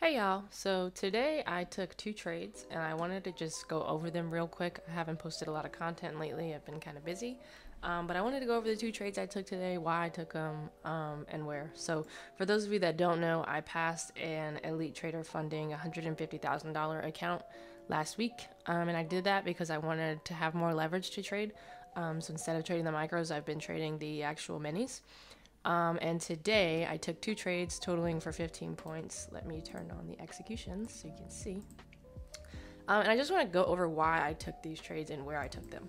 Hey y'all, so today I took two trades and I wanted to just go over them real quick. I haven't posted a lot of content lately, I've been kind of busy. But I wanted to go over the two trades I took today, why I took them, and where. So for those of you that don't know, I passed an Elite Trader Funding $150,000 account last week. And I did that because I wanted to have more leverage to trade. So instead of trading the micros, I've been trading the actual minis. And today I took two trades totaling for 15 points. Let me turn on the executions so you can see. And I just want to go over why I took these trades and where I took them.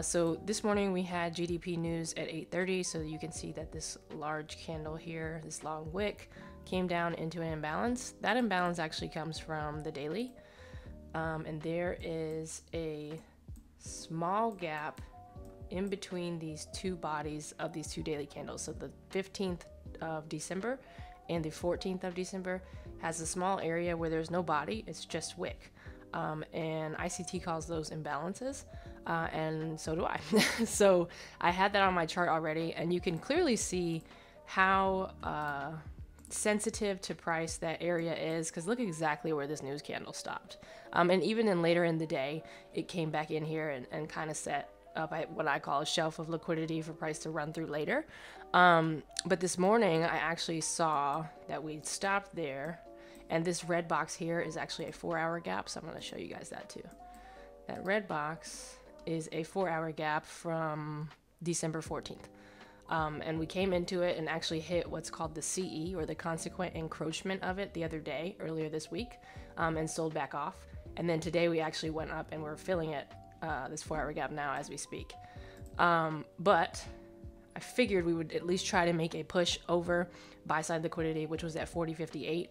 So this morning we had GDP news at 8:30, so you can see that this large candle here, this long wick, came down into an imbalance. That imbalance actually comes from the daily. And there is a small gap in between these two bodies of these two daily candles. So the 15th of December and the 14th of December has a small area where there's no body, it's just wick. And ICT calls those imbalances, and so do I. So I had that on my chart already, and you can clearly see how sensitive to price that area is, because look exactly where this news candle stopped. And even in later in the day, it came back in here and kind of set up at what I call a shelf of liquidity for price to run through later. But this morning I actually saw that we stopped there, and this red box here is actually a 4-hour gap, so I'm going to show you guys that too. That red box is a 4-hour gap from December 14th. And we came into it and actually hit what's called the CE, or the consequent encroachment of it, the other day, earlier this week, and sold back off. And then today we actually went up and we're filling it, this 4-hour gap now as we speak. But I figured we would at least try to make a push over buy side liquidity, which was at 40.58,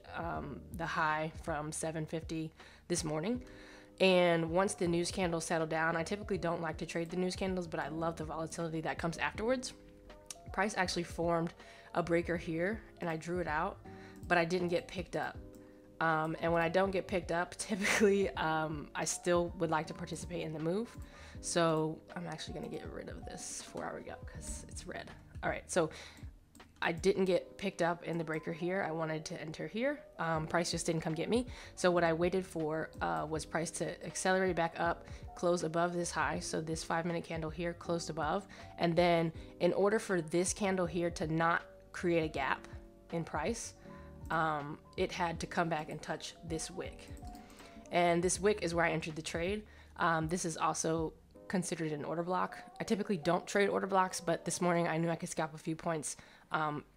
the high from 7.50 this morning. And once the news candles settle down, I typically don't like to trade the news candles, but I love the volatility that comes afterwards. Price actually formed a breaker here and I drew it out, but I didn't get picked up. And when I don't get picked up, typically I still would like to participate in the move. So I'm actually going to get rid of this 4-hour gap because it's red. All right, so I didn't get picked up in the breaker here. I wanted to enter here. Price just didn't come get me. So what I waited for was price to accelerate back up, close above this high. So this 5-minute candle here closed above. And then in order for this candle here to not create a gap in price, it had to come back and touch this wick. And this wick is where I entered the trade. This is also considered an order block. I typically don't trade order blocks, but this morning I knew I could scalp a few points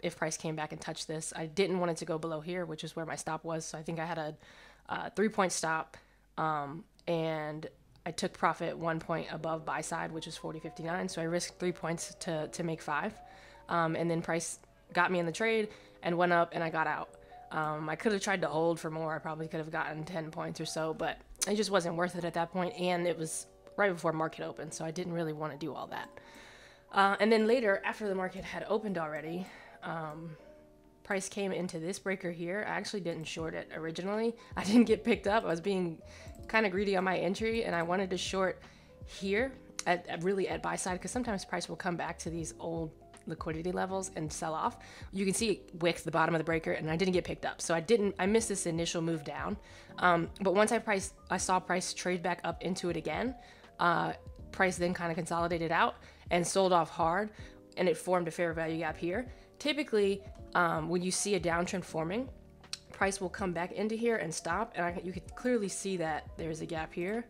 if price came back and touched this. I didn't want it to go below here, which is where my stop was. So I think I had a 3-point stop, and I took profit 1 point above buy side, which is 40.59. So I risked 3 points to make 5. And then price got me in the trade and went up and I got out. I could have tried to hold for more. I probably could have gotten 10 points or so, but it just wasn't worth it at that point. And it was right before market opened, so I didn't really want to do all that. And then later, after the market had opened already, price came into this breaker here. I actually didn't short it originally. I didn't get picked up. I was being kind of greedy on my entry, and I wanted to short here really at buy side, because sometimes price will come back to these old liquidity levels and sell off. You can see it wicked the bottom of the breaker, and I didn't get picked up, so I missed this initial move down. But once I saw price trade back up into it again, price then kind of consolidated out and sold off hard, and it formed a fair value gap here. Typically, when you see a downtrend forming, price will come back into here and stop, and you could clearly see that there's a gap here,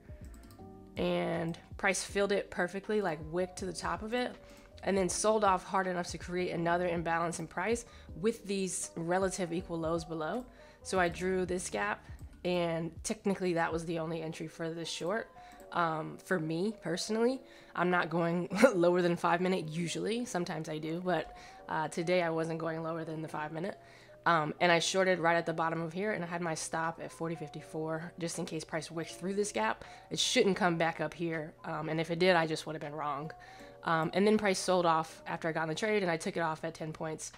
and price filled it perfectly, like wicked to the top of it, and then sold off hard enough to create another imbalance in price with these relative equal lows below. So I drew this gap, and technically that was the only entry for this short. For me personally, I'm not going lower than 5-minute usually. Sometimes I do, but today I wasn't going lower than the 5-minute. And I shorted right at the bottom of here, and I had my stop at 40.54 just in case price wicked through this gap. It shouldn't come back up here, and if it did, I just would have been wrong. And then price sold off after I got in the trade, and I took it off at 10 points,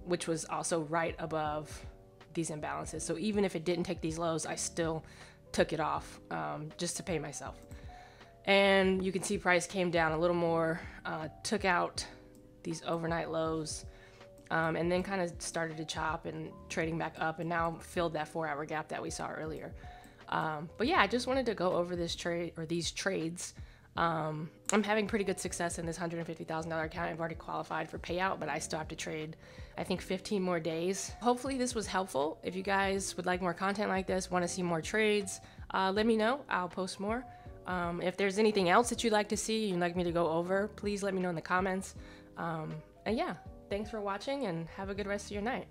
which was also right above these imbalances. So even if it didn't take these lows, I still took it off just to pay myself. And you can see price came down a little more, took out these overnight lows, and then kind of started to chop and trading back up, and now filled that 4-hour gap that we saw earlier. But yeah, I just wanted to go over this trade or these trades. I'm having pretty good success in this $150,000 account. I've already qualified for payout, but I still have to trade, I think, 15 more days. Hopefully this was helpful. If you guys would like more content like this, want to see more trades, let me know. I'll post more. If there's anything else that you'd like to see, you'd like me to go over, please let me know in the comments. And yeah, thanks for watching and have a good rest of your night.